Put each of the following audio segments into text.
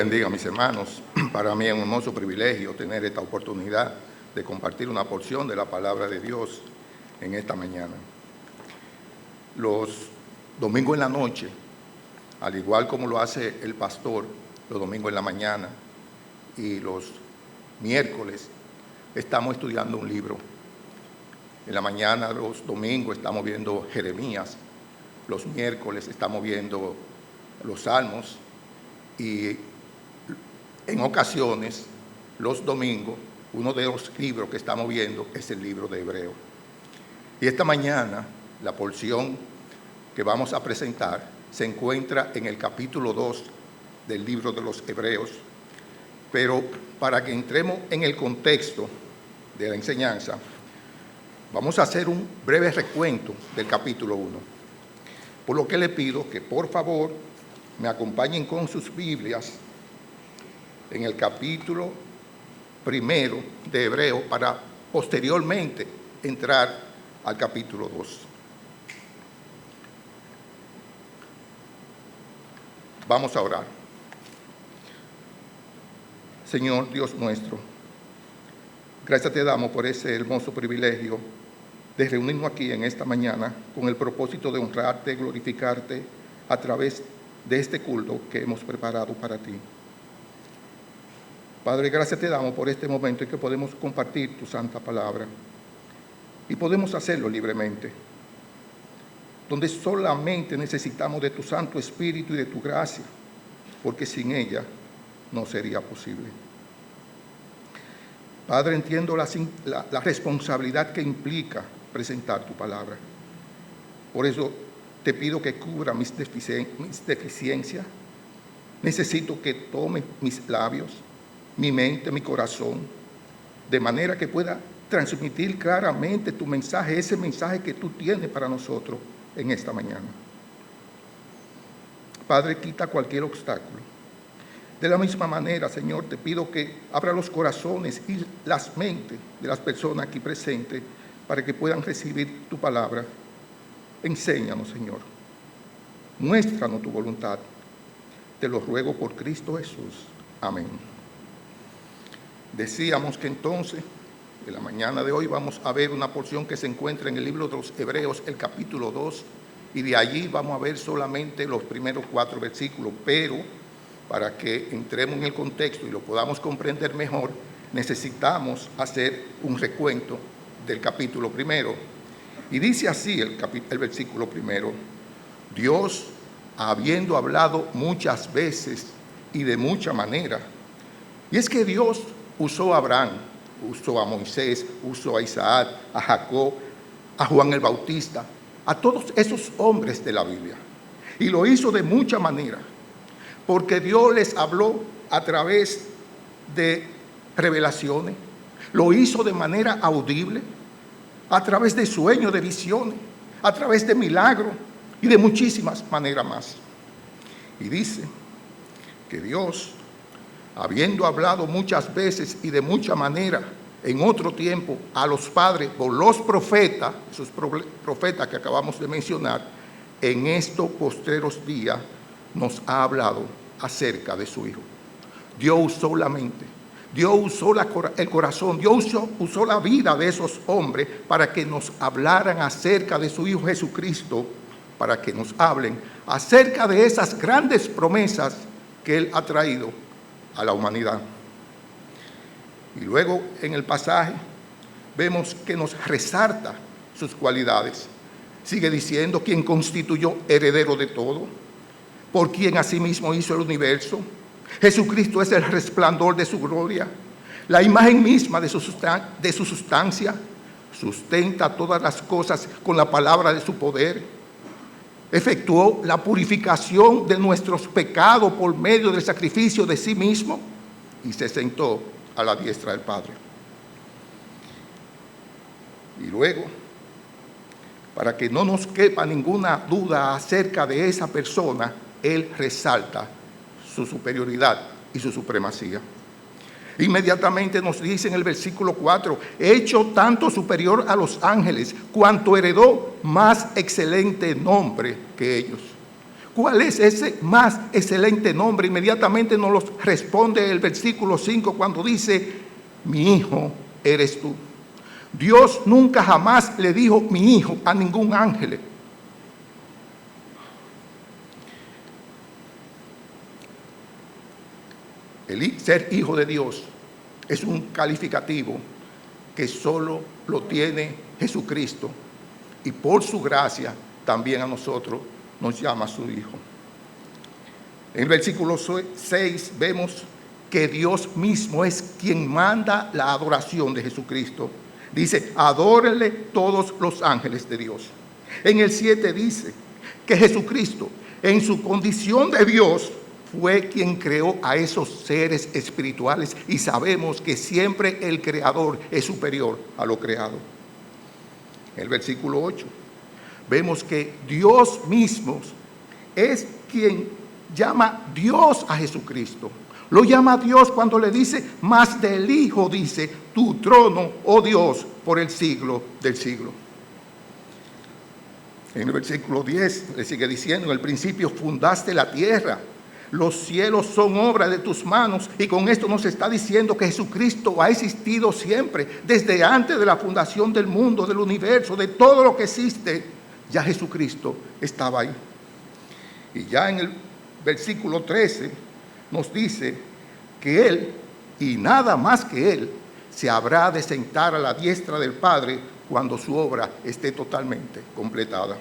Bendiga, mis hermanos. Para mí es un hermoso privilegio tener esta oportunidad de compartir una porción de la palabra de Dios en esta mañana. Los domingos en la noche, al igual como lo hace el pastor los domingos en la mañana y los miércoles, estamos estudiando un libro. En la mañana, los domingos, estamos viendo Jeremías. Los miércoles estamos viendo los Salmos y en ocasiones, los domingos, uno de los libros que estamos viendo es el libro de Hebreos. Y esta mañana, la porción que vamos a presentar se encuentra en el capítulo 2 del libro de los Hebreos. Pero para que entremos en el contexto de la enseñanza, vamos a hacer un breve recuento del capítulo 1. Por lo que le pido que por favor me acompañen con sus Biblias en el capítulo 1 de Hebreos para posteriormente entrar al capítulo 2. Vamos a orar. Señor Dios nuestro, gracias te damos por ese hermoso privilegio de reunirnos aquí en esta mañana con el propósito de honrarte, glorificarte a través de este culto que hemos preparado para ti. Padre, gracias te damos por este momento en que podemos compartir tu santa palabra y podemos hacerlo libremente, donde solamente necesitamos de tu Santo Espíritu y de tu gracia, porque sin ella no sería posible. Padre, entiendo la responsabilidad que implica presentar tu palabra. Por eso te pido que cubra mis deficiencias. Necesito que tome mis labios, mi mente, mi corazón, de manera que pueda transmitir claramente tu mensaje, ese mensaje que tú tienes para nosotros en esta mañana. Padre, quita cualquier obstáculo. De la misma manera, Señor, te pido que abra los corazones y las mentes de las personas aquí presentes para que puedan recibir tu palabra. Enséñanos, Señor. Muéstranos tu voluntad. Te lo ruego por Cristo Jesús. Amén. Decíamos que entonces, en la mañana de hoy, vamos a ver una porción que se encuentra en el libro de los Hebreos, el capítulo 2, y de allí vamos a ver solamente los primeros 4 versículos, pero para que entremos en el contexto y lo podamos comprender mejor, necesitamos hacer un recuento del capítulo 1. Y dice así el versículo 1: Dios, habiendo hablado muchas veces y de mucha manera. Y es que Dios usó a Abraham, usó a Moisés, usó a Isaac, a Jacob, a Juan el Bautista, a todos esos hombres de la Biblia. Y lo hizo de mucha manera, porque Dios les habló a través de revelaciones, lo hizo de manera audible, a través de sueños, de visiones, a través de milagros y de muchísimas maneras más. Y dice que Dios, habiendo hablado muchas veces y de mucha manera en otro tiempo a los padres por los profetas, esos profetas que acabamos de mencionar, en estos postreros días nos ha hablado acerca de su Hijo. Dios usó la mente, Dios usó el corazón, Dios usó la vida de esos hombres para que nos hablaran acerca de su Hijo Jesucristo, para que nos hablen acerca de esas grandes promesas que Él ha traído a la humanidad. Y luego en el pasaje vemos que nos resalta sus cualidades. Sigue diciendo: quien constituyó heredero de todo, por quien asimismo hizo el universo. Jesucristo es el resplandor de su gloria, la imagen misma de su sustancia. Sustenta todas las cosas con la palabra de su poder. Efectuó la purificación de nuestros pecados por medio del sacrificio de sí mismo y se sentó a la diestra del Padre. Y luego, para que no nos quepa ninguna duda acerca de esa persona, Él resalta su superioridad y su supremacía. Inmediatamente nos dice en el versículo 4: hecho tanto superior a los ángeles, cuanto heredó más excelente nombre que ellos. ¿Cuál es ese más excelente nombre? Inmediatamente nos lo responde el versículo 5 cuando dice, mi hijo eres tú. Dios nunca jamás le dijo mi hijo a ningún ángel. El ser hijo de Dios es un calificativo que solo lo tiene Jesucristo, y por su gracia también a nosotros nos llama su hijo. En el versículo 6 vemos que Dios mismo es quien manda la adoración de Jesucristo. Dice, adórenle todos los ángeles de Dios. En el 7 dice que Jesucristo, en su condición de Dios, fue quien creó a esos seres espirituales, y sabemos que siempre el creador es superior a lo creado. En el versículo 8 vemos que Dios mismo es quien llama Dios a Jesucristo. Lo llama Dios cuando le dice, más del Hijo dice, tu trono, oh Dios, por el siglo del siglo. En el versículo 10 le sigue diciendo, en el principio fundaste la tierra, los cielos son obra de tus manos. Y con esto nos está diciendo que Jesucristo ha existido siempre, desde antes de la fundación del mundo, del universo, de todo lo que existe. Ya Jesucristo estaba ahí. Y ya en el versículo 13 nos dice que Él, y nada más que Él, se habrá de sentar a la diestra del Padre cuando su obra esté totalmente completada.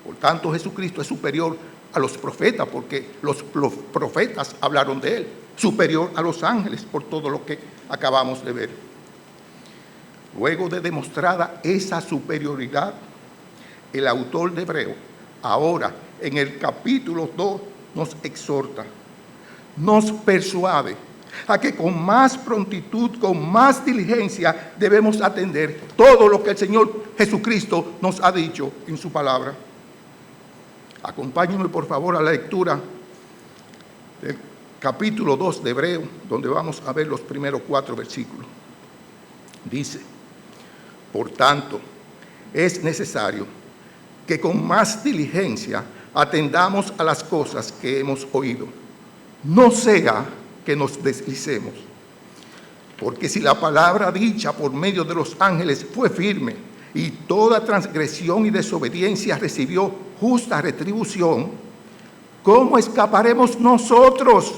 Por tanto, Jesucristo es superior a los profetas, porque los profetas hablaron de Él, superior a los ángeles, por todo lo que acabamos de ver. Luego de demostrada esa superioridad, el autor de Hebreo, ahora en el capítulo 2, nos exhorta, nos persuade a que con más prontitud, con más diligencia, debemos atender todo lo que el Señor Jesucristo nos ha dicho en su palabra. Acompáñenme por favor a la lectura del capítulo 2 de Hebreo, donde vamos a ver los primeros 4 versículos. Dice, por tanto, es necesario que con más diligencia atendamos a las cosas que hemos oído, no sea que nos deslicemos. Porque si la palabra dicha por medio de los ángeles fue firme, y toda transgresión y desobediencia recibió justa retribución, ¿cómo escaparemos nosotros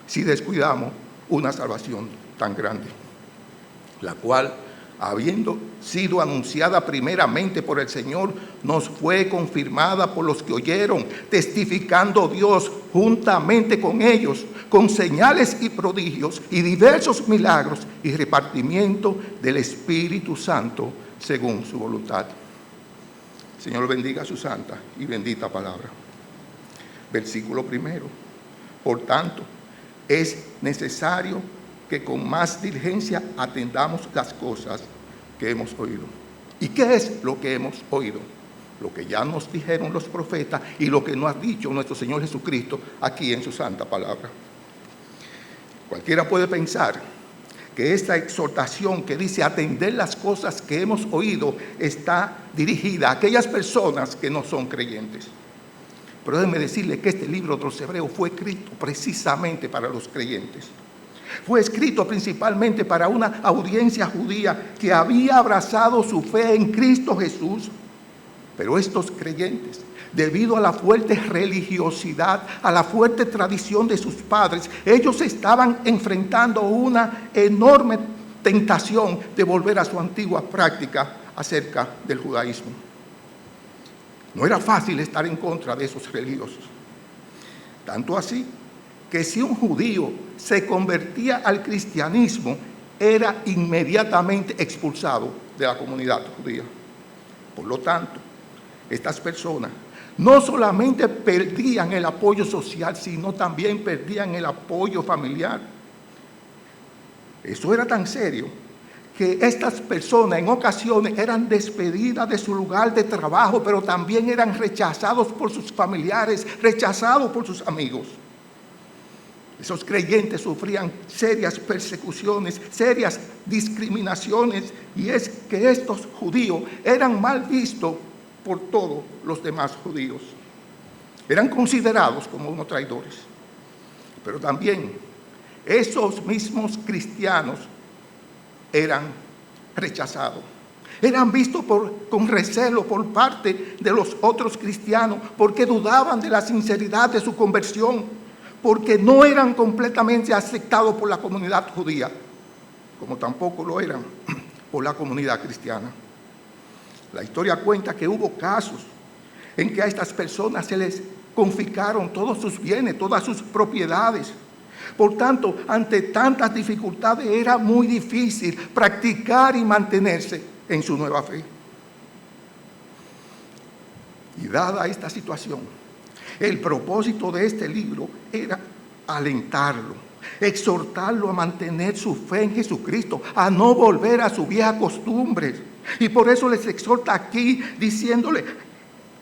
si descuidamos una salvación tan grande? La cual, habiendo sido anunciada primeramente por el Señor, nos fue confirmada por los que oyeron, testificando Dios juntamente con ellos, con señales y prodigios y diversos milagros y repartimiento del Espíritu Santo según su voluntad. Señor, bendiga su santa y bendita palabra. Versículo 1. Por tanto, es necesario que con más diligencia atendamos las cosas que hemos oído. ¿Y qué es lo que hemos oído? Lo que ya nos dijeron los profetas y lo que nos ha dicho nuestro Señor Jesucristo aquí en su santa palabra. Cualquiera puede pensar que esta exhortación que dice atender las cosas que hemos oído está dirigida a aquellas personas que no son creyentes. Pero déjenme decirle que este libro de los Hebreos fue escrito precisamente para los creyentes. Fue escrito principalmente para una audiencia judía que había abrazado su fe en Cristo Jesús. Pero estos creyentes, debido a la fuerte religiosidad, a la fuerte tradición de sus padres, ellos estaban enfrentando una enorme tentación de volver a su antigua práctica acerca del judaísmo. No era fácil estar en contra de esos religiosos. Tanto así que si un judío se convertía al cristianismo, era inmediatamente expulsado de la comunidad judía. Por lo tanto, estas personas no solamente perdían el apoyo social, sino también perdían el apoyo familiar. Eso era tan serio que estas personas en ocasiones eran despedidas de su lugar de trabajo, pero también eran rechazados por sus familiares, rechazados por sus amigos. Esos creyentes sufrían serias persecuciones, serias discriminaciones, y es que estos judíos eran mal vistos por todos los demás judíos. Eran considerados como unos traidores. Pero también esos mismos cristianos eran rechazados. Eran vistos con recelo por parte de los otros cristianos porque dudaban de la sinceridad de su conversión, porque no eran completamente aceptados por la comunidad judía, como tampoco lo eran por la comunidad cristiana. La historia cuenta que hubo casos en que a estas personas se les confiscaron todos sus bienes, todas sus propiedades. Por tanto, ante tantas dificultades era muy difícil practicar y mantenerse en su nueva fe. Y dada esta situación, el propósito de este libro era alentarlo, exhortarlo a mantener su fe en Jesucristo, a no volver a su vieja costumbre. Y por eso les exhorta aquí diciéndole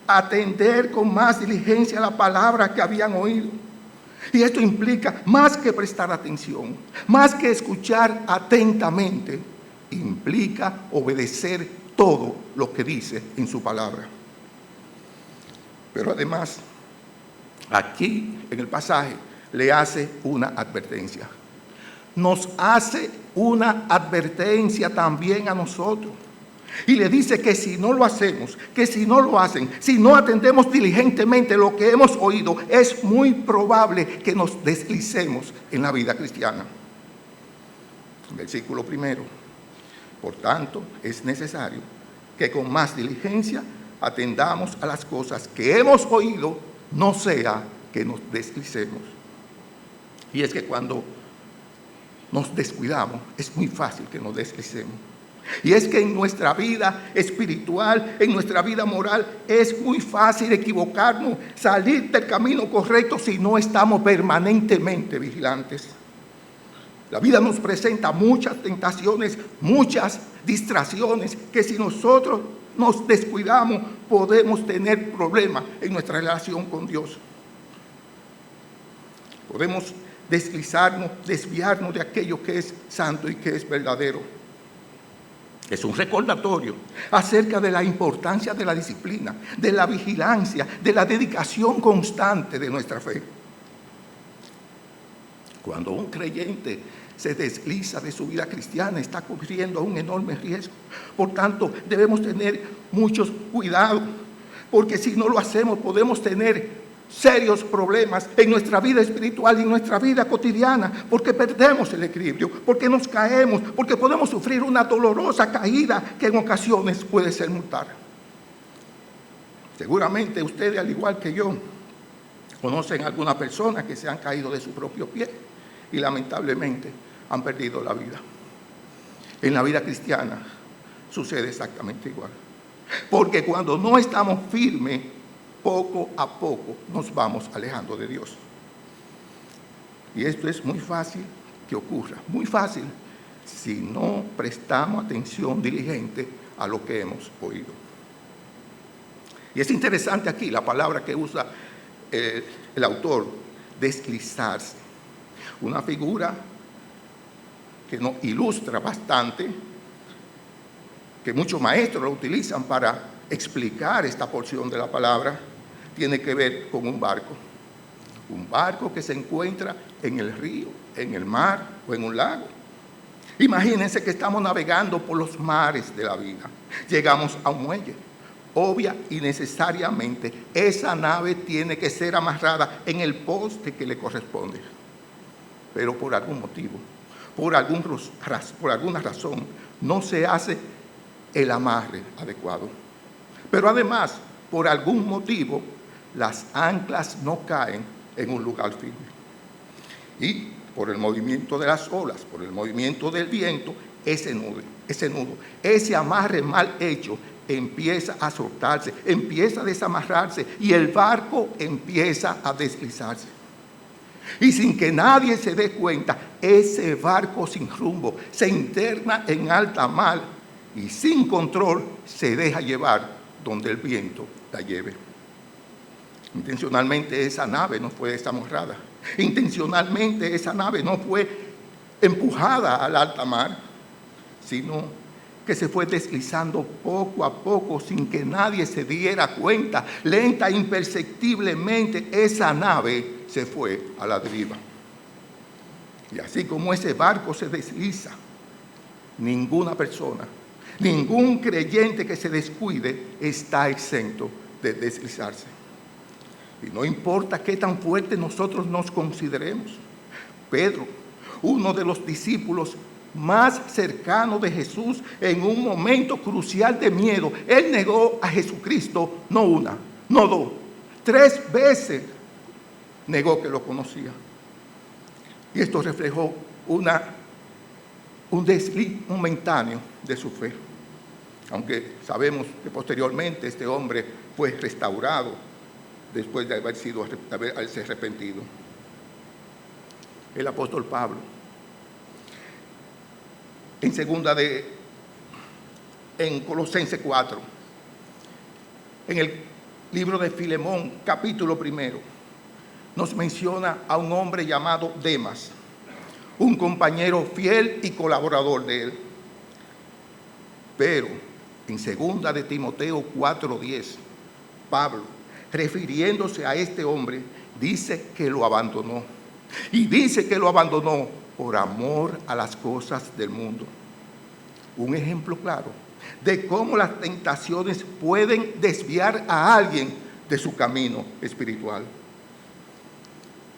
atender con más diligencia la palabra que habían oído. Y esto implica más que prestar atención, más que escuchar atentamente, implica obedecer todo lo que dice en su palabra. Pero además, aquí en el pasaje le hace una advertencia. Nos hace una advertencia también a nosotros. Y le dice que si no lo hacemos, que si no lo hacen, si no atendemos diligentemente lo que hemos oído, es muy probable que nos deslicemos en la vida cristiana. Versículo 1. Por tanto, es necesario que con más diligencia atendamos a las cosas que hemos oído, no sea que nos deslicemos. Y es que cuando nos descuidamos, es muy fácil que nos deslicemos. Y es que en nuestra vida espiritual, en nuestra vida moral, es muy fácil equivocarnos, salir del camino correcto si no estamos permanentemente vigilantes. La vida nos presenta muchas tentaciones, muchas distracciones, que si nosotros nos descuidamos, podemos tener problemas en nuestra relación con Dios. Podemos deslizarnos, desviarnos de aquello que es santo y que es verdadero. Es un recordatorio acerca de la importancia de la disciplina, de la vigilancia, de la dedicación constante de nuestra fe. Cuando un creyente se desliza de su vida cristiana, está corriendo un enorme riesgo. Por tanto, debemos tener muchos cuidados, porque si no lo hacemos, podemos tener serios problemas en nuestra vida espiritual y en nuestra vida cotidiana, porque perdemos el equilibrio, porque nos caemos, porque podemos sufrir una dolorosa caída que en ocasiones puede ser mortal. Seguramente ustedes, al igual que yo, conocen a algunas personas que se han caído de su propio pie y lamentablemente han perdido la vida. En la vida cristiana sucede exactamente igual, porque cuando no estamos firmes, poco a poco nos vamos alejando de Dios. Y esto es muy fácil que ocurra, muy fácil, si no prestamos atención diligente a lo que hemos oído. Y es interesante aquí la palabra que usa el autor, deslizarse. Una figura que nos ilustra bastante, que muchos maestros lo utilizan para explicar esta porción de la palabra, tiene que ver con un barco. Un barco que se encuentra en el río, en el mar o en un lago. Imagínense que estamos navegando por los mares de la vida. Llegamos a un muelle. Obvia y necesariamente esa nave tiene que ser amarrada en el poste que le corresponde. Pero por algún motivo, por alguna razón, no se hace el amarre adecuado. Pero además, por algún motivo, las anclas no caen en un lugar firme. Y por el movimiento de las olas, por el movimiento del viento, ese nudo, ese amarre mal hecho empieza a soltarse, empieza a desamarrarse y el barco empieza a deslizarse. Y sin que nadie se dé cuenta, ese barco sin rumbo se interna en alta mar y sin control se deja llevar donde el viento la lleve. Intencionalmente esa nave no fue desamarrada. Intencionalmente esa nave no fue empujada al alta mar, sino que se fue deslizando poco a poco sin que nadie se diera cuenta. Lenta e imperceptiblemente esa nave se fue a la deriva. Y así como ese barco se desliza, ninguna persona, ningún creyente que se descuide está exento de deslizarse. Y no importa qué tan fuerte nosotros nos consideremos. Pedro, uno de los discípulos más cercanos de Jesús, en un momento crucial de miedo, él negó a Jesucristo no una, no dos, 3 veces negó que lo conocía. Y esto reflejó un desliz momentáneo de su fe. Aunque sabemos que posteriormente este hombre fue restaurado después de haberse arrepentido. El apóstol Pablo, en Colosenses 4, en el libro de Filemón, capítulo 1, nos menciona a un hombre llamado Demas, un compañero fiel y colaborador de él. Pero en 2 de Timoteo 4:10, Pablo, refiriéndose a este hombre, dice que lo abandonó. Y dice que lo abandonó por amor a las cosas del mundo. Un ejemplo claro de cómo las tentaciones pueden desviar a alguien de su camino espiritual.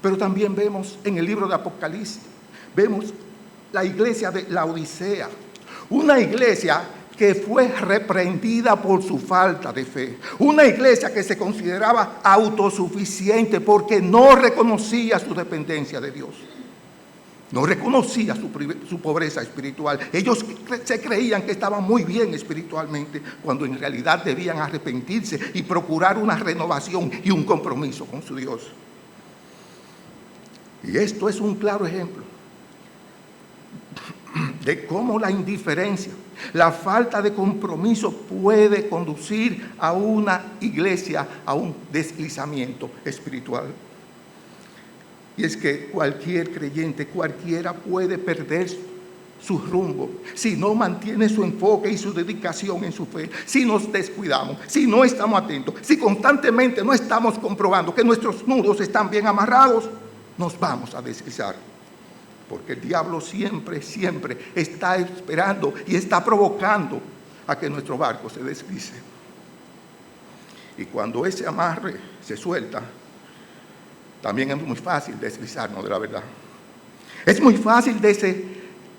Pero también vemos en el libro de Apocalipsis, vemos la iglesia de Laodicea, una iglesia que fue reprendida por su falta de fe, una iglesia que se consideraba autosuficiente porque no reconocía su dependencia de Dios, no reconocía su pobreza espiritual. Ellos se creían que estaban muy bien espiritualmente, cuando en realidad debían arrepentirse y procurar una renovación y un compromiso con su Dios. Y esto es un claro ejemplo de cómo la indiferencia, la falta de compromiso puede conducir a una iglesia a un deslizamiento espiritual. Y es que cualquier creyente, cualquiera puede perder su rumbo si no mantiene su enfoque y su dedicación en su fe, si nos descuidamos, si no estamos atentos, si constantemente no estamos comprobando que nuestros nudos están bien amarrados, nos vamos a deslizar. Porque el diablo siempre está esperando y está provocando a que nuestro barco se deslice. Y cuando ese amarre se suelta, también es muy fácil deslizarnos de la verdad. Es muy fácil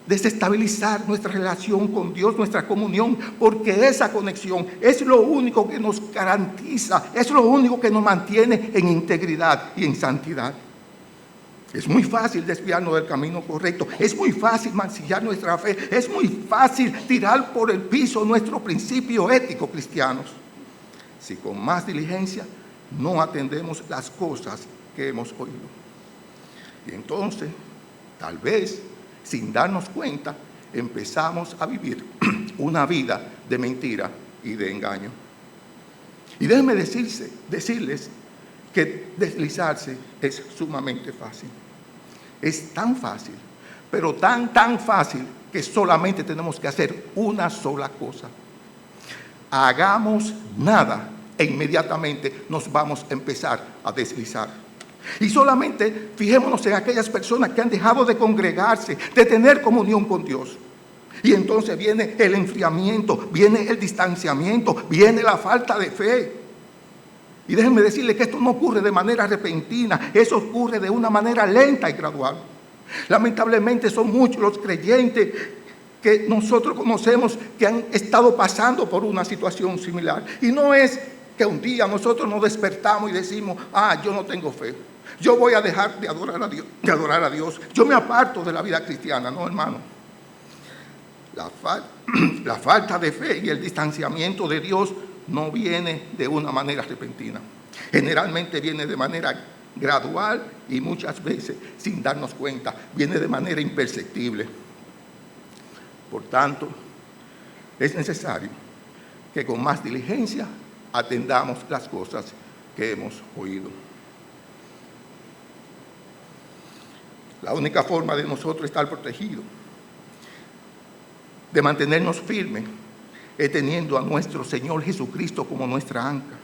desestabilizar nuestra relación con Dios, nuestra comunión, porque esa conexión es lo único que nos garantiza, es lo único que nos mantiene en integridad y en santidad. Es muy fácil desviarnos del camino correcto, es muy fácil mancillar nuestra fe, es muy fácil tirar por el piso nuestro principio ético cristianos, si con más diligencia no atendemos las cosas que hemos oído. Y entonces, tal vez, sin darnos cuenta, empezamos a vivir una vida de mentira y de engaño. Y déjenme decirles que deslizarse es sumamente fácil. Es tan fácil, pero tan fácil que solamente tenemos que hacer una sola cosa. Hagamos nada e inmediatamente nos vamos a empezar a deslizar. Y solamente fijémonos en aquellas personas que han dejado de congregarse, de tener comunión con Dios. Y entonces viene el enfriamiento, viene el distanciamiento, viene la falta de fe. Y déjenme decirles que esto no ocurre de manera repentina, eso ocurre de una manera lenta y gradual. Lamentablemente son muchos los creyentes que nosotros conocemos que han estado pasando por una situación similar. Y no es que un día nosotros nos despertamos y decimos, yo no tengo fe, yo voy a dejar de adorar a Dios, yo me aparto de la vida cristiana. No, hermano. La falta de fe y el distanciamiento de Dios no viene de una manera repentina. Generalmente viene de manera gradual y muchas veces sin darnos cuenta. Viene de manera imperceptible. Por tanto, es necesario que con más diligencia atendamos las cosas que hemos oído. La única forma de nosotros estar protegidos, de mantenernos firmes es teniendo a nuestro Señor Jesucristo como nuestra ancla,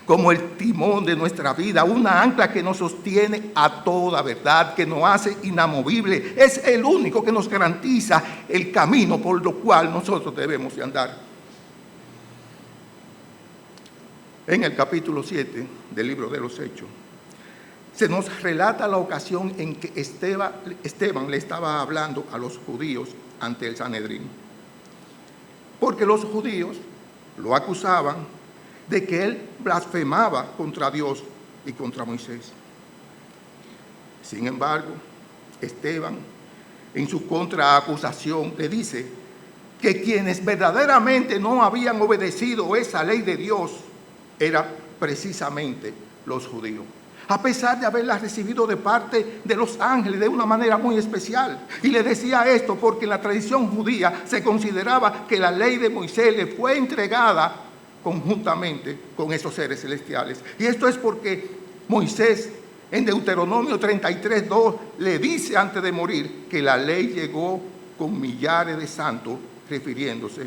como el timón de nuestra vida, una ancla que nos sostiene a toda verdad, que nos hace inamovible. Es el único que nos garantiza el camino por lo cual nosotros debemos de andar. En el capítulo 7 del libro de los Hechos, se nos relata la ocasión en que Esteban le estaba hablando a los judíos ante el Sanedrín. Porque los judíos lo acusaban de que él blasfemaba contra Dios y contra Moisés. Sin embargo, Esteban, en su contraacusación, le dice que quienes verdaderamente no habían obedecido esa ley de Dios eran precisamente los judíos, a pesar de haberla recibido de parte de los ángeles de una manera muy especial. Y le decía esto porque en la tradición judía se consideraba que la ley de Moisés le fue entregada conjuntamente con esos seres celestiales. Y esto es porque Moisés en Deuteronomio 33:2 le dice antes de morir que la ley llegó con millares de santos, refiriéndose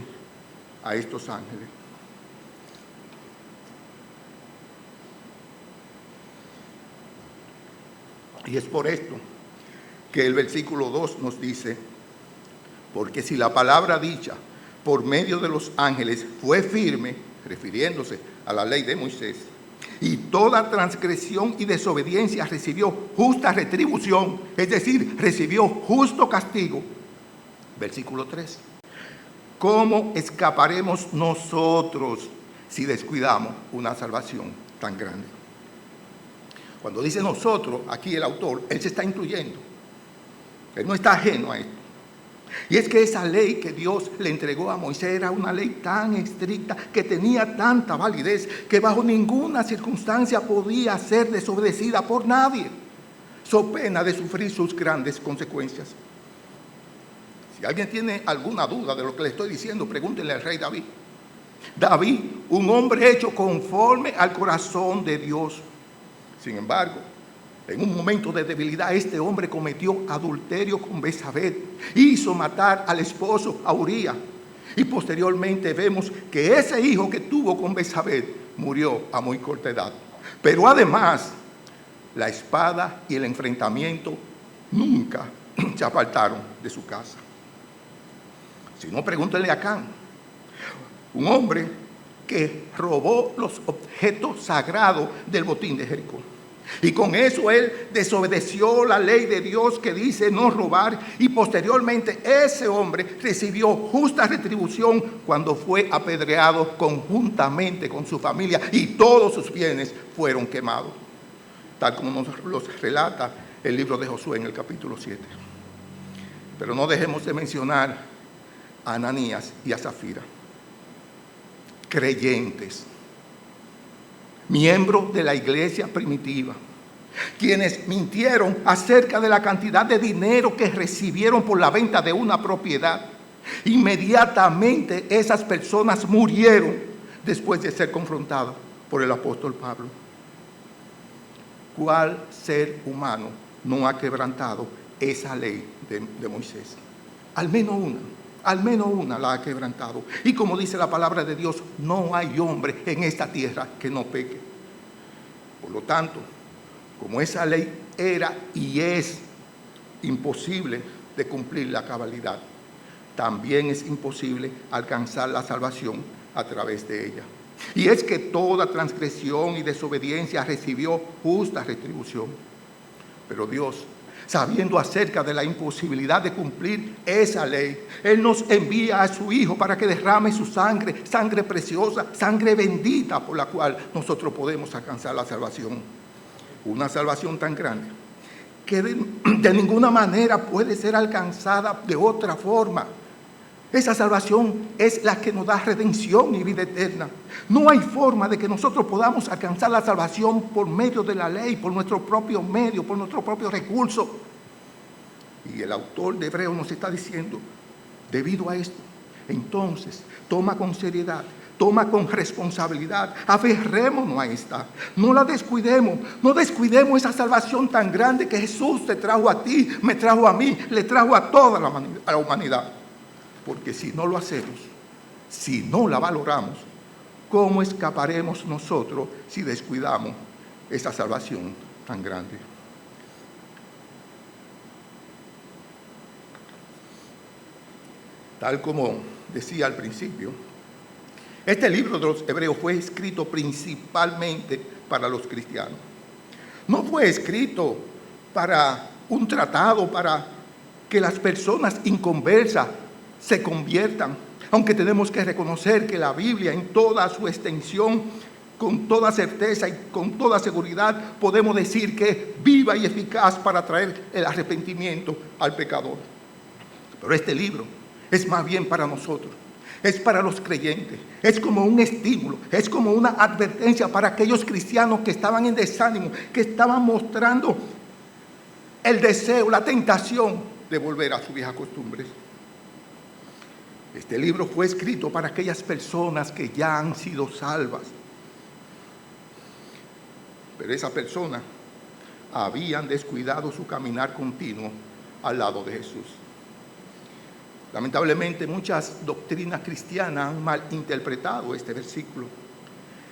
a estos ángeles. Y es por esto que el versículo 2 nos dice: porque si la palabra dicha por medio de los ángeles fue firme, refiriéndose a la ley de Moisés, y toda transgresión y desobediencia recibió justa retribución, es decir, recibió justo castigo. Versículo 3. ¿Cómo escaparemos nosotros si descuidamos una salvación tan grande? Cuando dice nosotros, aquí el autor, él se está incluyendo. Él no está ajeno a esto. Y es que esa ley que Dios le entregó a Moisés era una ley tan estricta, que tenía tanta validez, que bajo ninguna circunstancia podía ser desobedecida por nadie, so pena de sufrir sus grandes consecuencias. Si alguien tiene alguna duda de lo que le estoy diciendo, pregúntenle al rey David. David, un hombre hecho conforme al corazón de Dios. Sin embargo, en un momento de debilidad, este hombre cometió adulterio con Betsabé, hizo matar al esposo a Urías, y posteriormente vemos que ese hijo que tuvo con Betsabé murió a muy corta edad. Pero además, la espada y el enfrentamiento nunca se apartaron de su casa. Si no, pregúntenle a Can, un hombre que robó los objetos sagrados del botín de Jericó. Y con eso él desobedeció la ley de Dios que dice no robar, y posteriormente ese hombre recibió justa retribución cuando fue apedreado conjuntamente con su familia, y todos sus bienes fueron quemados, tal como nos los relata el libro de Josué en el capítulo 7. Pero no dejemos de mencionar a Ananías y a Zafira, creyentes, miembros de la iglesia primitiva, quienes mintieron acerca de la cantidad de dinero que recibieron por la venta de una propiedad. Inmediatamente esas personas murieron después de ser confrontados por el apóstol Pablo. ¿Cuál ser humano no ha quebrantado esa ley de Moisés? Al menos una la ha quebrantado. Y como dice la palabra de Dios, no hay hombre en esta tierra que no peque. Por lo tanto, como esa ley era y es imposible de cumplir la cabalidad, también es imposible alcanzar la salvación a través de ella. Y es que toda transgresión y desobediencia recibió justa retribución. Pero Dios, sabiendo acerca de la imposibilidad de cumplir esa ley, Él nos envía a su Hijo para que derrame su sangre, sangre preciosa, sangre bendita, por la cual nosotros podemos alcanzar la salvación. Una salvación tan grande que de ninguna manera puede ser alcanzada de otra forma. Esa salvación es la que nos da redención y vida eterna. No hay forma de que nosotros podamos alcanzar la salvación por medio de la ley, por nuestro propio medio, por nuestro propio recurso. Y el autor de Hebreos nos está diciendo, debido a esto, entonces, toma con seriedad, toma con responsabilidad, aferrémonos a esta, no la descuidemos, no descuidemos esa salvación tan grande que Jesús te trajo a ti, me trajo a mí, le trajo a toda la humanidad. Porque si no lo hacemos, Si no la valoramos, ¿cómo escaparemos nosotros si descuidamos esa salvación tan grande? Tal como decía al principio, este libro de los Hebreos fue escrito principalmente para los cristianos. No fue escrito para un tratado, para que las personas inconversas se conviertan, aunque tenemos que reconocer que la Biblia en toda su extensión, con toda certeza y con toda seguridad, podemos decir que es viva y eficaz para traer el arrepentimiento al pecador. Pero este libro es más bien para nosotros, es para los creyentes, es como un estímulo, es como una advertencia para aquellos cristianos que estaban en desánimo, que estaban mostrando el deseo, la tentación de volver a sus viejas costumbres. Este libro fue escrito para aquellas personas que ya han sido salvas, pero esas personas habían descuidado su caminar continuo al lado de Jesús. Lamentablemente, muchas doctrinas cristianas han malinterpretado este versículo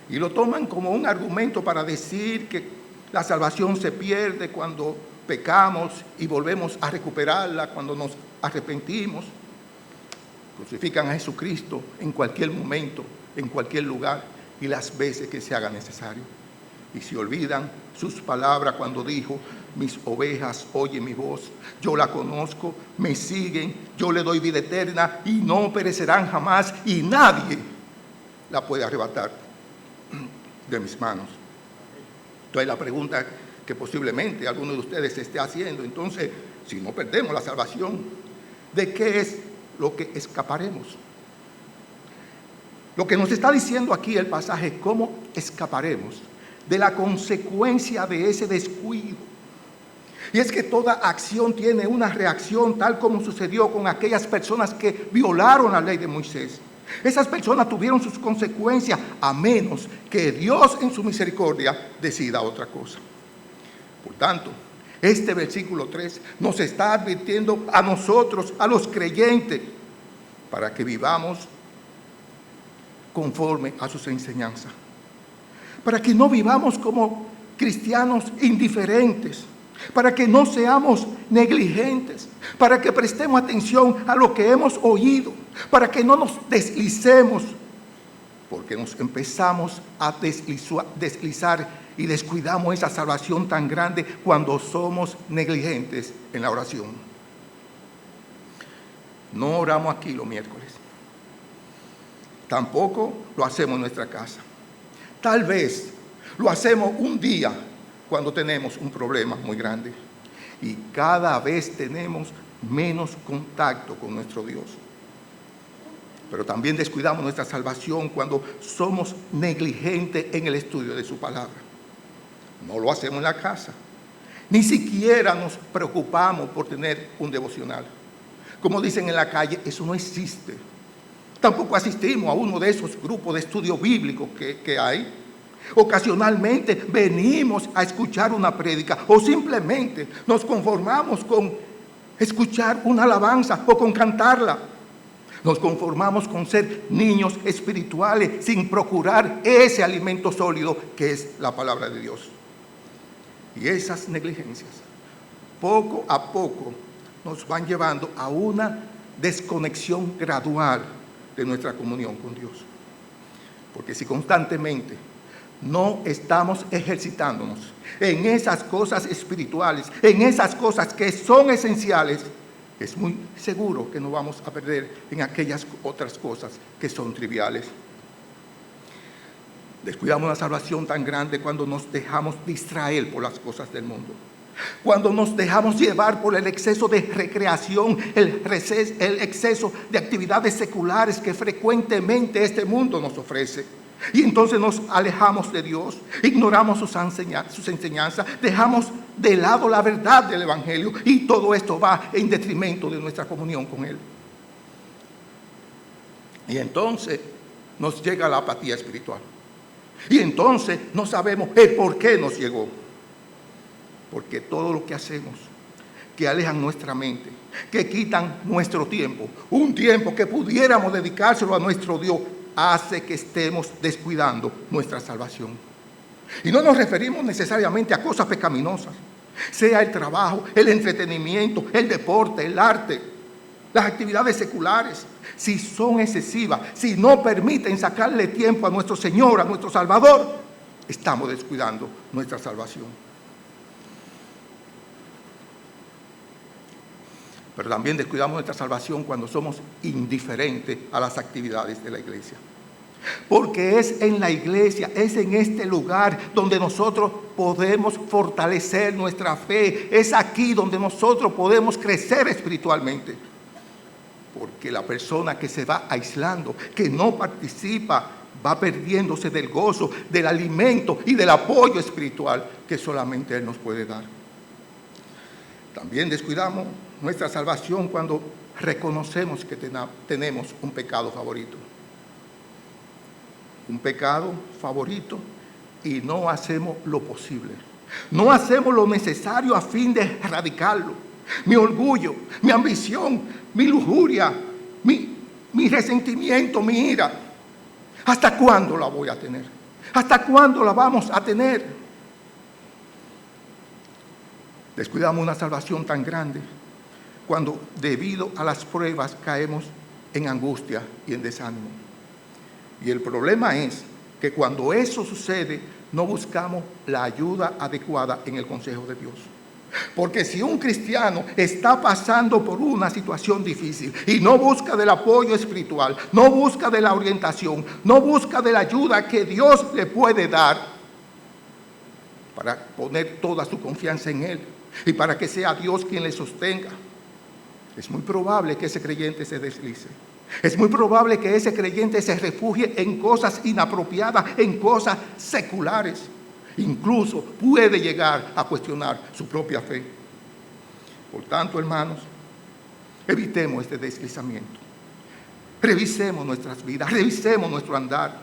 y lo toman como un argumento para decir que la salvación se pierde cuando pecamos y volvemos a recuperarla cuando nos arrepentimos. Crucifican a Jesucristo en cualquier momento, en cualquier lugar y las veces que se haga necesario. Y se olvidan sus palabras cuando dijo: mis ovejas oyen mi voz, yo la conozco, me siguen, yo le doy vida eterna y no perecerán jamás y nadie la puede arrebatar de mis manos. Entonces la pregunta que posiblemente alguno de ustedes se esté haciendo, entonces, si no perdemos la salvación, ¿de qué es lo que escaparemos? Lo que nos está diciendo aquí el pasaje, ¿cómo escaparemos de la consecuencia de ese descuido? Y es que toda acción tiene una reacción, tal como sucedió con aquellas personas que violaron la ley de Moisés. Esas personas tuvieron sus consecuencias, a menos que Dios en su misericordia decida otra cosa. Por tanto, este versículo 3 nos está advirtiendo a nosotros, a los creyentes, para que vivamos conforme a sus enseñanzas. Para que no vivamos como cristianos indiferentes, para que no seamos negligentes, para que prestemos atención a lo que hemos oído, para que no nos deslicemos, porque nos empezamos a deslizar y descuidamos esa salvación tan grande cuando somos negligentes en la oración. No oramos aquí los miércoles, tampoco lo hacemos en nuestra casa. Tal vez lo hacemos un día cuando tenemos un problema muy grande y cada vez tenemos menos contacto con nuestro Dios. Pero también descuidamos nuestra salvación cuando somos negligentes en el estudio de su palabra. No lo hacemos en la casa, ni siquiera nos preocupamos por tener un devocional. Como dicen en la calle, eso no existe. Tampoco asistimos a uno de esos grupos de estudio bíblico que hay. Ocasionalmente venimos a escuchar una prédica o simplemente nos conformamos con escuchar una alabanza o con cantarla. Nos conformamos con ser niños espirituales sin procurar ese alimento sólido que es la palabra de Dios. Y esas negligencias, poco a poco, nos van llevando a una desconexión gradual de nuestra comunión con Dios. Porque si constantemente no estamos ejercitándonos en esas cosas espirituales, en esas cosas que son esenciales, es muy seguro que nos vamos a perder en aquellas otras cosas que son triviales. Descuidamos la salvación tan grande cuando nos dejamos distraer por las cosas del mundo. Cuando nos dejamos llevar por el exceso de recreación, el exceso de actividades seculares que frecuentemente este mundo nos ofrece. Y entonces nos alejamos de Dios, ignoramos sus enseñanzas, dejamos de lado la verdad del Evangelio y todo esto va en detrimento de nuestra comunión con Él. Y entonces nos llega la apatía espiritual. Y entonces no sabemos el por qué nos llegó. Porque todo lo que hacemos que alejan nuestra mente, que quitan nuestro tiempo, un tiempo que pudiéramos dedicárselo a nuestro Dios, hace que estemos descuidando nuestra salvación. Y no nos referimos necesariamente a cosas pecaminosas, sea el trabajo, el entretenimiento, el deporte, el arte, las actividades seculares. Si son excesivas, si no permiten sacarle tiempo a nuestro Señor, a nuestro Salvador, estamos descuidando nuestra salvación. Pero también descuidamos nuestra salvación cuando somos indiferentes a las actividades de la iglesia. Porque es en la iglesia, es en este lugar donde nosotros podemos fortalecer nuestra fe. Es aquí donde nosotros podemos crecer espiritualmente. Porque la persona que se va aislando, que no participa, va perdiéndose del gozo, del alimento y del apoyo espiritual que solamente Él nos puede dar. También descuidamos nuestra salvación cuando reconocemos que tenemos un pecado favorito. Un pecado favorito y no hacemos lo posible. No hacemos lo necesario a fin de erradicarlo. Mi orgullo, mi ambición, mi lujuria, mi resentimiento, mi ira. ¿Hasta cuándo la voy a tener? ¿Hasta cuándo la vamos a tener? Descuidamos una salvación tan grande cuando debido a las pruebas caemos en angustia y en desánimo. Y el problema es que cuando eso sucede no buscamos la ayuda adecuada en el consejo de Dios. Porque si un cristiano está pasando por una situación difícil y no busca del apoyo espiritual, no busca de la orientación, no busca de la ayuda que Dios le puede dar para poner toda su confianza en Él y para que sea Dios quien le sostenga, es muy probable que ese creyente se deslice. Es muy probable que ese creyente se refugie en cosas inapropiadas, en cosas seculares. Incluso puede llegar a cuestionar su propia fe. Por tanto, hermanos, evitemos este deslizamiento. Revisemos nuestras vidas, revisemos nuestro andar.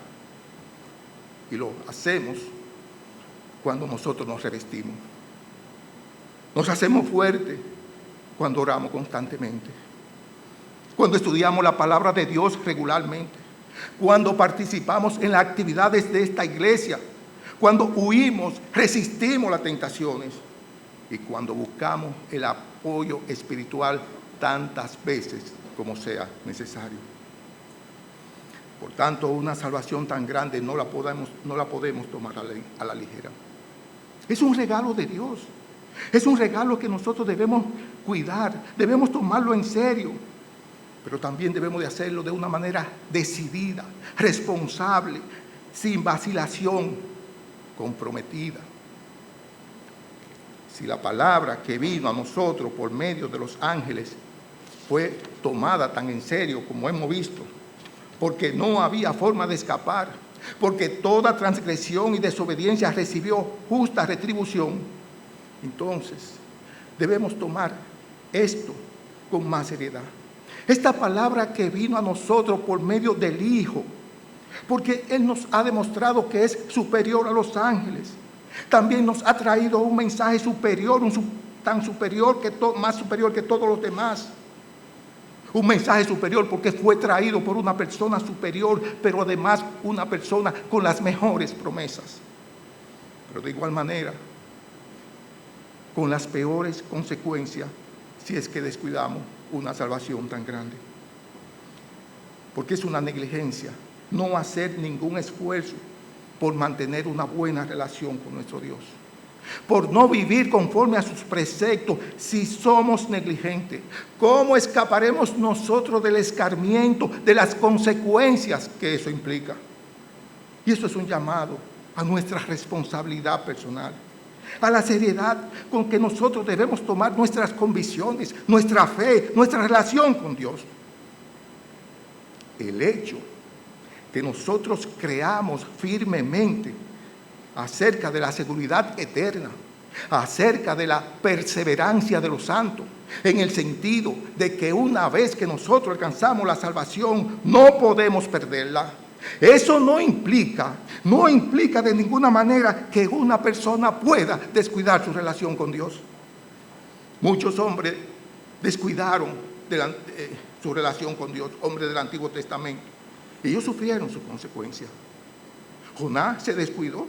Y lo hacemos cuando nosotros nos revestimos. Nos hacemos fuertes cuando oramos constantemente. Cuando estudiamos la palabra de Dios regularmente, cuando participamos en las actividades de esta iglesia, cuando huimos, resistimos las tentaciones y cuando buscamos el apoyo espiritual tantas veces como sea necesario. Por tanto, una salvación tan grande no la podemos tomar a la ligera. Es un regalo de Dios. Es un regalo que nosotros debemos cuidar, debemos tomarlo en serio. Pero también debemos de hacerlo de una manera decidida, responsable, sin vacilación, comprometida. Si la palabra que vino a nosotros por medio de los ángeles fue tomada tan en serio como hemos visto, porque no había forma de escapar, porque toda transgresión y desobediencia recibió justa retribución, entonces debemos tomar esto con más seriedad. Esta palabra que vino a nosotros por medio del Hijo, porque Él nos ha demostrado que es superior a los ángeles. También nos ha traído un mensaje superior, tan superior más superior que todos los demás. Un mensaje superior porque fue traído por una persona superior, pero además una persona con las mejores promesas. Pero de igual manera, con las peores consecuencias si es que descuidamos una salvación tan grande. Porque es una negligencia no hacer ningún esfuerzo por mantener una buena relación con nuestro Dios, por no vivir conforme a sus preceptos si somos negligentes. ¿Cómo escaparemos nosotros del escarmiento, de las consecuencias que eso implica? Y eso es un llamado a nuestra responsabilidad personal, a la seriedad con que nosotros debemos tomar nuestras convicciones, nuestra fe, nuestra relación con Dios. El hecho que nosotros creamos firmemente acerca de la seguridad eterna, acerca de la perseverancia de los santos, en el sentido de que una vez que nosotros alcanzamos la salvación, no podemos perderla. Eso no implica de ninguna manera que una persona pueda descuidar su relación con Dios. Muchos hombres descuidaron su relación con Dios, hombres del Antiguo Testamento. Y ellos sufrieron sus consecuencias. Jonás se descuidó.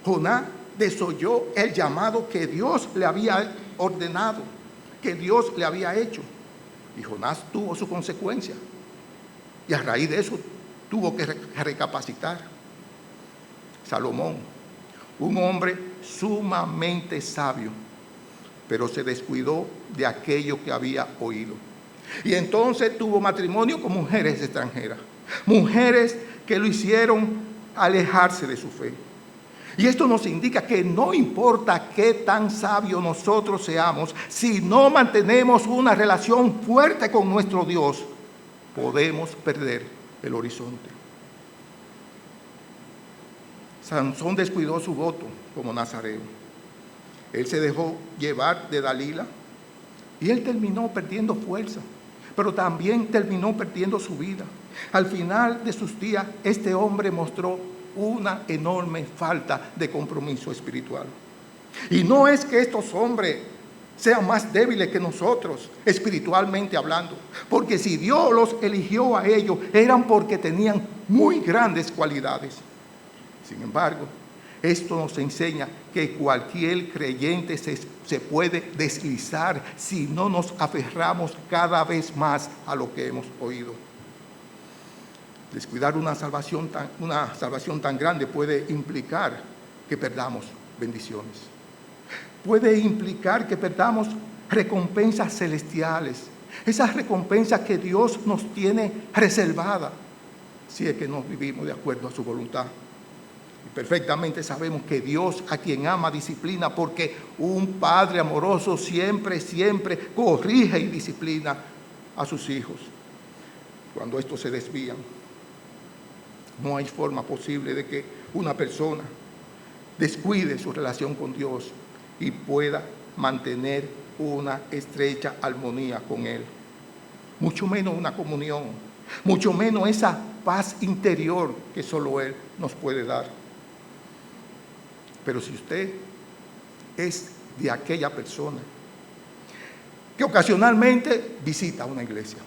Jonás desoyó el llamado que Dios le había ordenado, que Dios le había hecho. Y Jonás tuvo su consecuencia. Y a raíz de eso tuvo que recapacitar. Salomón, un hombre sumamente sabio, pero se descuidó de aquello que había oído. Y entonces tuvo matrimonio con mujeres extranjeras, mujeres que lo hicieron alejarse de su fe. Y esto nos indica que no importa qué tan sabios nosotros seamos, si no mantenemos una relación fuerte con nuestro Dios, podemos perder el horizonte. Sansón descuidó su voto como nazareo. Él se dejó llevar de Dalila y él terminó perdiendo fuerza, pero también terminó perdiendo su vida. Al final de sus días, este hombre mostró una enorme falta de compromiso espiritual. Y no es que estos hombres sean más débiles que nosotros, espiritualmente hablando, porque si Dios los eligió a ellos, eran porque tenían muy grandes cualidades. Sin embargo, esto nos enseña que cualquier creyente se puede deslizar si no nos aferramos cada vez más a lo que hemos oído. Descuidar una salvación tan grande puede implicar que perdamos bendiciones. Puede implicar que perdamos recompensas celestiales, esas recompensas que Dios nos tiene reservadas, si es que no vivimos de acuerdo a su voluntad. Y perfectamente sabemos que Dios, a quien ama, disciplina, porque un padre amoroso siempre corrige y disciplina a sus hijos cuando estos se desvían. No hay forma posible de que una persona descuide su relación con Dios y pueda mantener una estrecha armonía con Él. Mucho menos una comunión, mucho menos esa paz interior que solo Él nos puede dar. Pero si usted es de aquella persona que ocasionalmente visita una iglesia,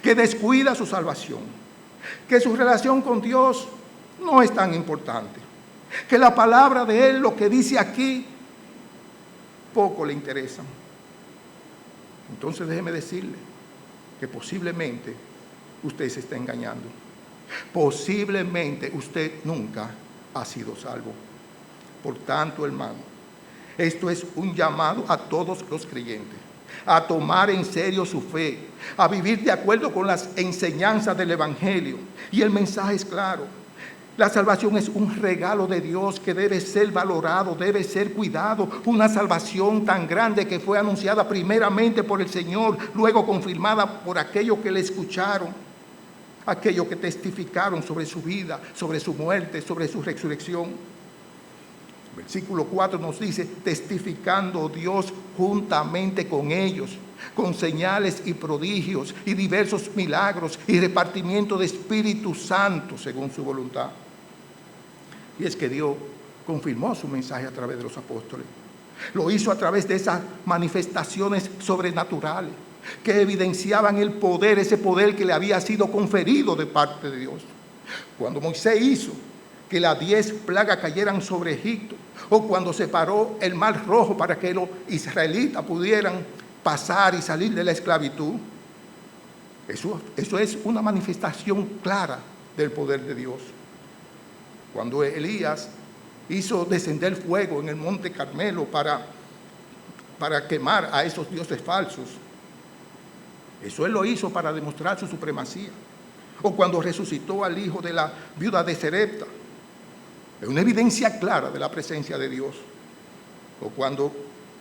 que descuida su salvación, que su relación con Dios no es tan importante, que la palabra de Él, lo que dice aquí, poco le interesa, entonces déjeme decirle que posiblemente usted se está engañando. Posiblemente usted nunca ha sido salvo. Por tanto, hermano, esto es un llamado a todos los creyentes a tomar en serio su fe, a vivir de acuerdo con las enseñanzas del Evangelio. Y el mensaje es claro: la salvación es un regalo de Dios que debe ser valorado, debe ser cuidado. Una salvación tan grande que fue anunciada primeramente por el Señor, luego confirmada por aquellos que le escucharon, aquellos que testificaron sobre su vida, sobre su muerte, sobre su resurrección. Versículo 4 nos dice: testificando Dios juntamente con ellos, con señales y prodigios y diversos milagros y repartimiento de Espíritu Santo según su voluntad. Y es que Dios confirmó su mensaje a través de los apóstoles. Lo hizo a través de esas manifestaciones sobrenaturales que evidenciaban el poder, ese poder que le había sido conferido de parte de Dios. Cuando Moisés hizo que las 10 plagas cayeran sobre Egipto, o cuando se paró el mar rojo para que los israelitas pudieran pasar y salir de la esclavitud, eso es una manifestación clara del poder de Dios. Cuando Elías hizo descender fuego en el monte Carmelo para quemar a esos dioses falsos, eso él lo hizo para demostrar su supremacía. O cuando resucitó al hijo de la viuda de Sarepta, es una evidencia clara de la presencia de Dios. O cuando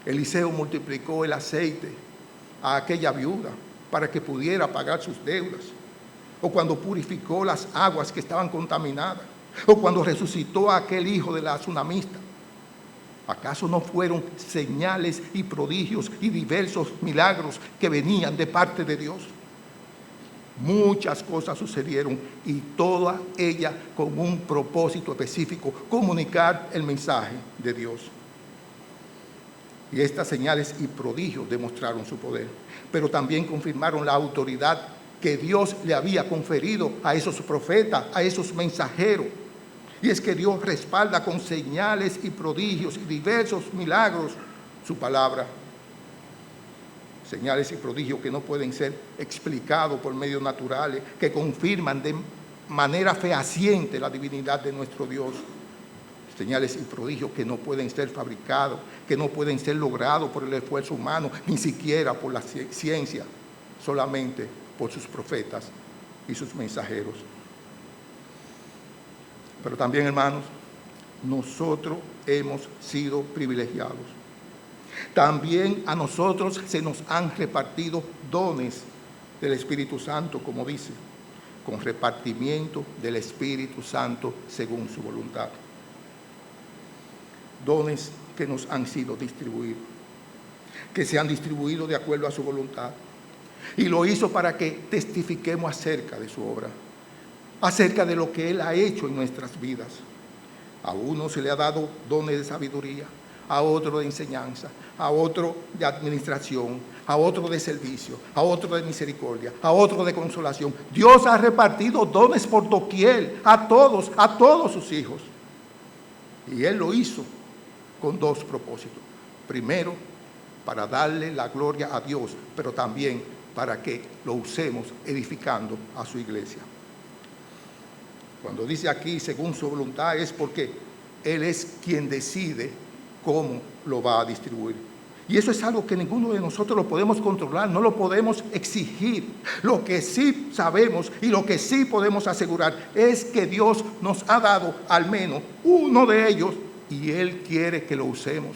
Eliseo multiplicó el aceite a aquella viuda para que pudiera pagar sus deudas. O cuando purificó las aguas que estaban contaminadas. O cuando resucitó a aquel hijo de la tsunamista. ¿Acaso no fueron señales y prodigios y diversos milagros que venían de parte de Dios? Muchas cosas sucedieron y todas ellas con un propósito específico: comunicar el mensaje de Dios. Y estas señales y prodigios demostraron su poder, pero también confirmaron la autoridad que Dios le había conferido a esos profetas, a esos mensajeros. Y es que Dios respalda con señales y prodigios y diversos milagros su palabra. Señales y prodigios que no pueden ser explicados por medios naturales, que confirman de manera fehaciente la divinidad de nuestro Dios. Señales y prodigios que no pueden ser fabricados, que no pueden ser logrados por el esfuerzo humano, ni siquiera por la ciencia, solamente por sus profetas y sus mensajeros. Pero también, hermanos, nosotros hemos sido privilegiados. También a nosotros se nos han repartido dones del Espíritu Santo, como dice, con repartimiento del Espíritu Santo según su voluntad. Dones que nos han sido distribuidos, que se han distribuido de acuerdo a su voluntad. Y lo hizo para que testifiquemos acerca de su obra, acerca de lo que Él ha hecho en nuestras vidas. A uno se le ha dado dones de sabiduría, a otro de enseñanza, a otro de administración, a otro de servicio, a otro de misericordia, a otro de consolación. Dios ha repartido dones por doquier a todos sus hijos. Y Él lo hizo con dos propósitos. Primero, para darle la gloria a Dios, pero también para que lo usemos edificando a su iglesia. Cuando dice aquí según su voluntad, es porque Él es quien decide cómo lo va a distribuir. Y eso es algo que ninguno de nosotros lo podemos controlar, no lo podemos exigir. Lo que sí sabemos y lo que sí podemos asegurar es que Dios nos ha dado al menos uno de ellos y Él quiere que lo usemos,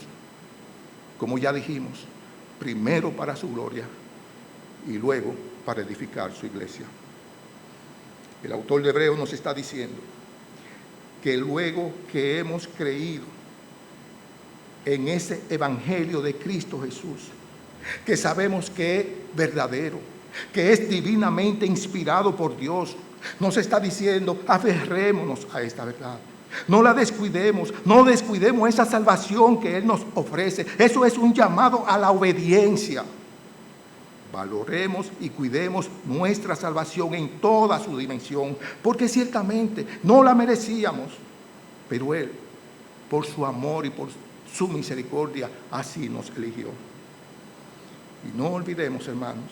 como ya dijimos, primero para su gloria y luego para edificar su iglesia. El autor de Hebreos nos está diciendo que luego que hemos creído en ese evangelio de Cristo Jesús, que sabemos que es verdadero, que es divinamente inspirado por Dios, nos está diciendo, aferrémonos a esta verdad. No la descuidemos, no descuidemos esa salvación que Él nos ofrece. Eso es un llamado a la obediencia. Valoremos y cuidemos nuestra salvación en toda su dimensión, porque ciertamente no la merecíamos, pero Él, por su amor y por su misericordia, así nos eligió. Y no olvidemos, hermanos,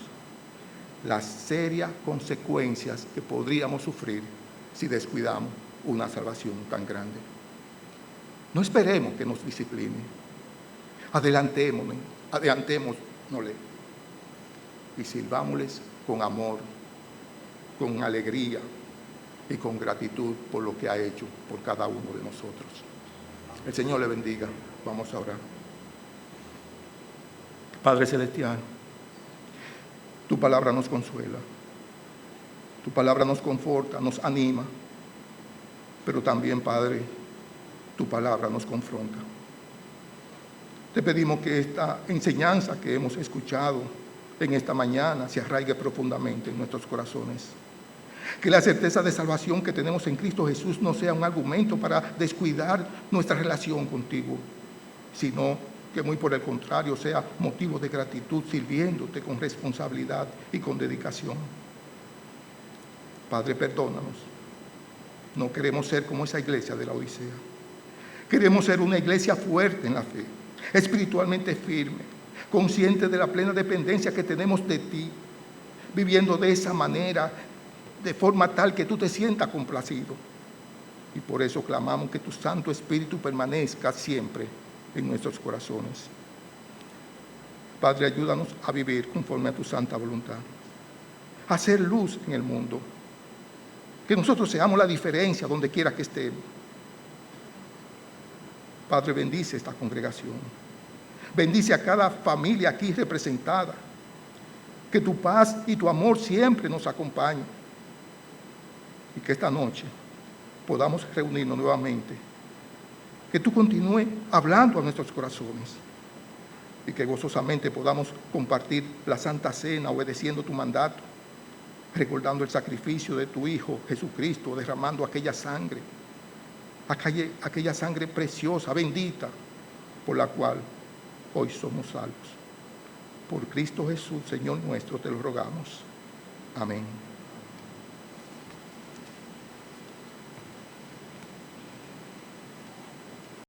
las serias consecuencias que podríamos sufrir si descuidamos una salvación tan grande. No esperemos que nos discipline. Adelantémonos y sirvámosles con amor, con alegría y con gratitud por lo que ha hecho por cada uno de nosotros. El Señor le bendiga. Vamos a orar. Padre Celestial, tu palabra nos consuela, tu palabra nos conforta, nos anima, pero también, Padre, tu palabra nos confronta. Te pedimos que esta enseñanza que hemos escuchado en esta mañana se arraigue profundamente en nuestros corazones. Que la certeza de salvación que tenemos en Cristo Jesús no sea un argumento para descuidar nuestra relación contigo, sino que muy por el contrario sea motivo de gratitud, sirviéndote con responsabilidad y con dedicación. Padre, perdónanos. No queremos ser como esa iglesia de la Odisea. Queremos ser una iglesia fuerte en la fe, espiritualmente firme, consciente de la plena dependencia que tenemos de ti, viviendo de esa manera, de forma tal que tú te sientas complacido. Y por eso clamamos que tu Santo Espíritu permanezca siempre en nuestros corazones. Padre, ayúdanos a vivir conforme a tu santa voluntad, a hacer luz en el mundo, que nosotros seamos la diferencia donde quiera que estemos. Padre, bendice esta congregación, bendice a cada familia aquí representada, que tu paz y tu amor siempre nos acompañen y que esta noche podamos reunirnos nuevamente, que tú continúes hablando a nuestros corazones y que gozosamente podamos compartir la Santa Cena obedeciendo tu mandato, recordando el sacrificio de tu Hijo Jesucristo, derramando aquella sangre preciosa, bendita, por la cual hoy somos salvos. Por Cristo Jesús, Señor nuestro, te lo rogamos. Amén.